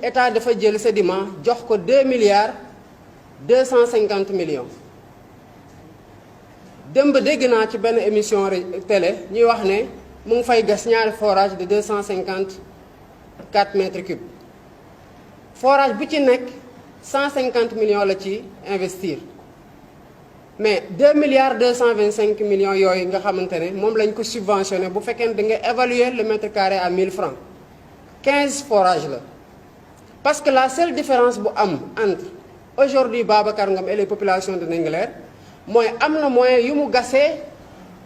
état dafa jël Sedima jox ko 2 milliards 250 millions démb dégg naa ci benn émission télé ñuy wax ne mu ngi fay gas ñaari forage de 254 mètres cubes forage bu ci nekk 150 millions la ci investir mais 2 milliards 225 millions yooyu nga xamante ne moom lañ ko subventionné bu fekkee ne da nga évaluer le mètre carré à 1000 francs 15 forages la parce que la seule différence bu am entre aujourd'hui Babacar Ngom et les populations de Ndingler mooy am na moyen yu mu gasee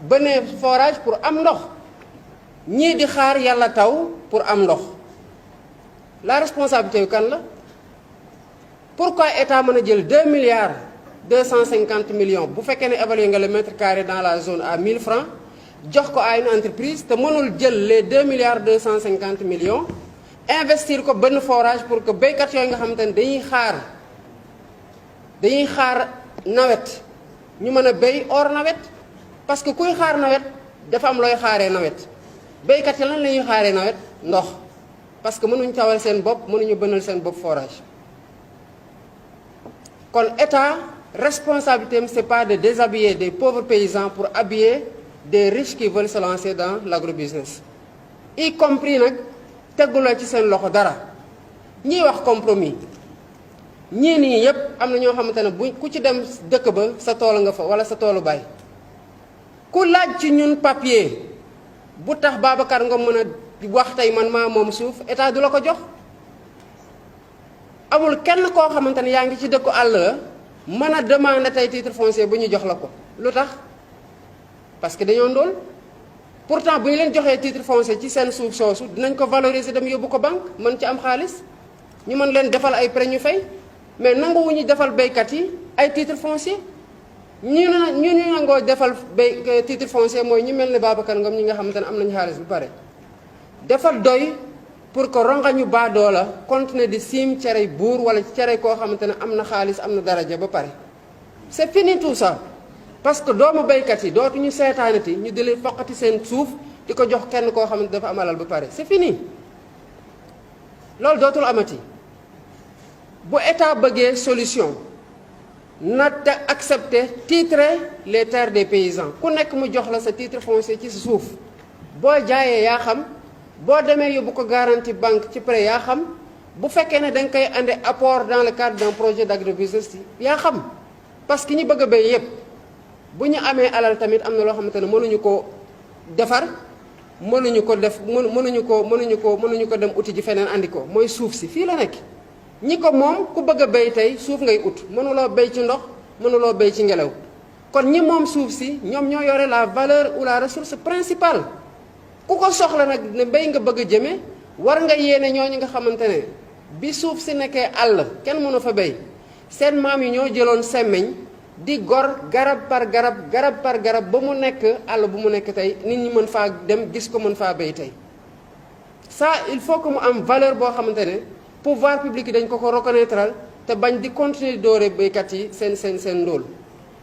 benn forage pour am ndox ñii di xaar yàlla taw pour am ndox la responsabilité yu kan la pourquoi état mën a jël 2 milliards 250 millions bu fekkee ne évalué nga le mètre carré dans la zone à 1000 francs jox ko à une entreprise te mënul jël les 2 milliards 250 millions investir ko benn forage pour que béykat yooyu nga xamante ne dañuy xaar nawet ñu mën a béy hors nawet parce que kuy xaar nawet dafa am looy xaaree nawet béykat yi lan la ñuy xaaree nawet ndox parce que mënuñ tawal seen bopp mënuñu bënal seen bopp forage kon état responsabilité am c'est pas de déshabiller des pauvres paysans pour habiller des riches qui veulent se lancer dans l'agrobusiness y compris nag tegguloo ci seen loxo dara ñiy wax compromis ñii nii yëpp am na ñoo xamante ne bu ku ci dem dëkk ba sa tool nga fa wala sa toolu baay ku laaj ci ñun papier bu tax Babacar nga mën a wax tey man maa moom suuf état du la ko jox amul kenn koo xamante ne yaa ngi ci dëkku àll la mën a demander tey titre foncier bu ñu jox la ko lu tax parce que dañoo ndóol pourtant bu ñu leen joxee titre foncier ci seen suuf soosu dinañ ko valoriser dem yóbbu ko banque mën ci am xaalis ñu mën leen defal ay prêt ñu fay mais nanguwuñu defal béykat yi ay titre foncier ñu nangoo defal titre foncier mooy ñu mel ne Babacar Ngom ñi nga xamante ne am nañu xaalis bu pare defal doy pour que rongañu baadoo la continuer di siim cerey buur wala cerey koo xamante ne am na xaalis am na daraja ba pare c'est fini tout ça parce que doomu béykat yi dootuñu seetaanati ñu di leen foqati seen suuf di ko jox kenn koo xamante dafa am alal ba pare c'est fini loolu dootul amati bu état bëggee solution na te accepter titrer les terres des paysans ku nekk mu jox la sa titre foncier ci sa suuf boo jaayee yaa xam boo demee yóbbu ko garantie banque ci prêt yaa xam bu fekkee ne da nga koy andi apport dans le cadre d'un projet d'agrobusiness yaa xam parce que ñi bëgg a béy yépp bu ñu amee alal tamit am na loo xamante ne mënuñu ko defar mënuñu ko def mënuñu ko dem uti ji feneen andi ko mooy suuf si fii la nekk ñi ko moom ku bëgg a béy tey suuf ngay ut mënuloo béy ci ndox mënuloo béy ci ngelaw kon ñi moom suuf si ñoom ñoo yore la valeur ou la ressource principale ku ko soxla nag ne béy nga bëgg a jëme war nga yéene ñooñu nga xamante ne bi suuf si nekkee àll kenn mënu fa béy seen maam yi ñoo jëloon semmeñ di gor garab par garab ba mu nekk àll bu mu nekk tey nit ñi mën faa dem gis ko mën faa béy tey ça il faut que mu am valeur boo xamante ne pouvoir public yi dañ ko reconnaître te bañ di continuer doore béykat yi seen ndóol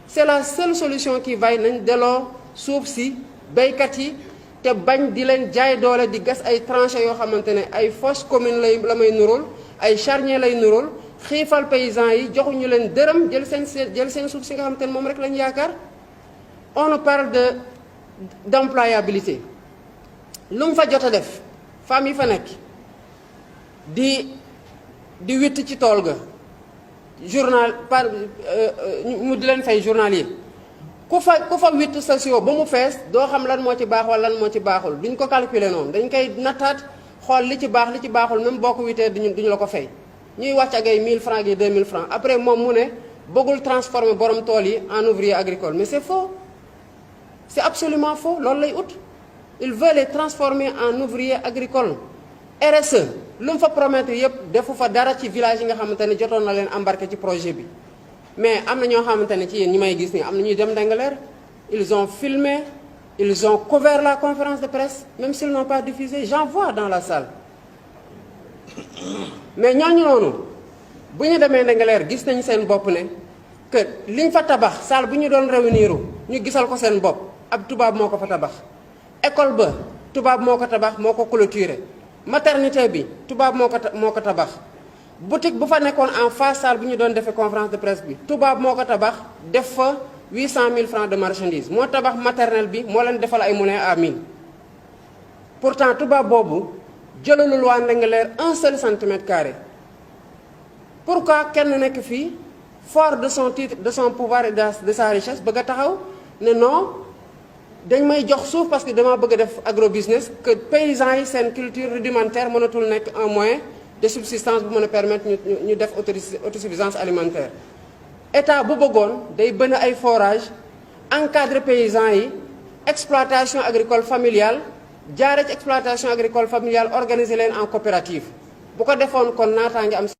c'est la seule solution qui vaille nañ delloo suuf si béykat yi te bañ di leen jaay doole di gas ay tranchées yoo xamante ne ay fosse commune la may nuróol ay charnier lay nuróol xiifal paysans yi joxuñu leen dërëm jël seen suuf si nga xamante ne moom rek lañu yaakaar on nous parle d'employabilité lu mu fa jot a def femmes yi fa nekk di witt ci tool ga journal par mu di leen fay journalier ku fa witt station ba mu fees doo xam lan moo ci baax wala lan moo ci baaxul duñ ko calculer noonu dañ koy nattaat xool li ci baax li ci baaxul même boo ko wittee duñu la ko fay ñuy wàcc ak ay 1000 francs yi 2000 francs après moom mu ne bëggul transformer borom tool yi en ouvrier agricole mais c'est faux c'est absolument faux loolu lay ut il veut les transformer en ouvrier agricole RSE lu mu fa promettre yëpp defu fa dara ci village yi nga xamante ne jotoon na leen embarqué ci projet bi mais am na ñoo xamante ne ci yéen ñi may gis nii am na ñuy dem Ndingler ils ont filmé ils ont couvert la conférence de presse même s'ils n'ont pas diffusé j'en vois dans la salle mais ñooñu noonu bu ñu demee Ndingler gis nañu seen bopp ne que liñ fa tabax salle bu ñu doon réunir ñu gisal ko seen bopp ab tubaab moo ko fa tabax école ba tubaab moo ko tabax moo ko clôturé maternité bi tubaab moo ko tabax boutique bu fa nekkoon en face salle bu ñu doon defee conférence de presse bi tubaab moo ko tabax def fa 800 000 francs de marchandise moo tabax maternelle bi moo leen defal ay moulins à mil pourtant tubaab boobu jëlalul waa Ndingler un seul centimètre carré pourquoi kenn nekk fii fort de son titre de son pouvoir et de sa richesse bëgg a taxaw ne non dañ may jox suuf parce que dama bëgg a def agrobusiness que paysans yi seen culture rudimentaire mënatul nekk un moyen de subsistance bu mën a permettre ñu def autosuffisance alimentaire état bu bëggoon day bënn ay forage encadrer paysans yi exploitation agricole familiale jaare ci exploitation agricole familiale organiser leen en coopérative bu ko defoon kon naataange am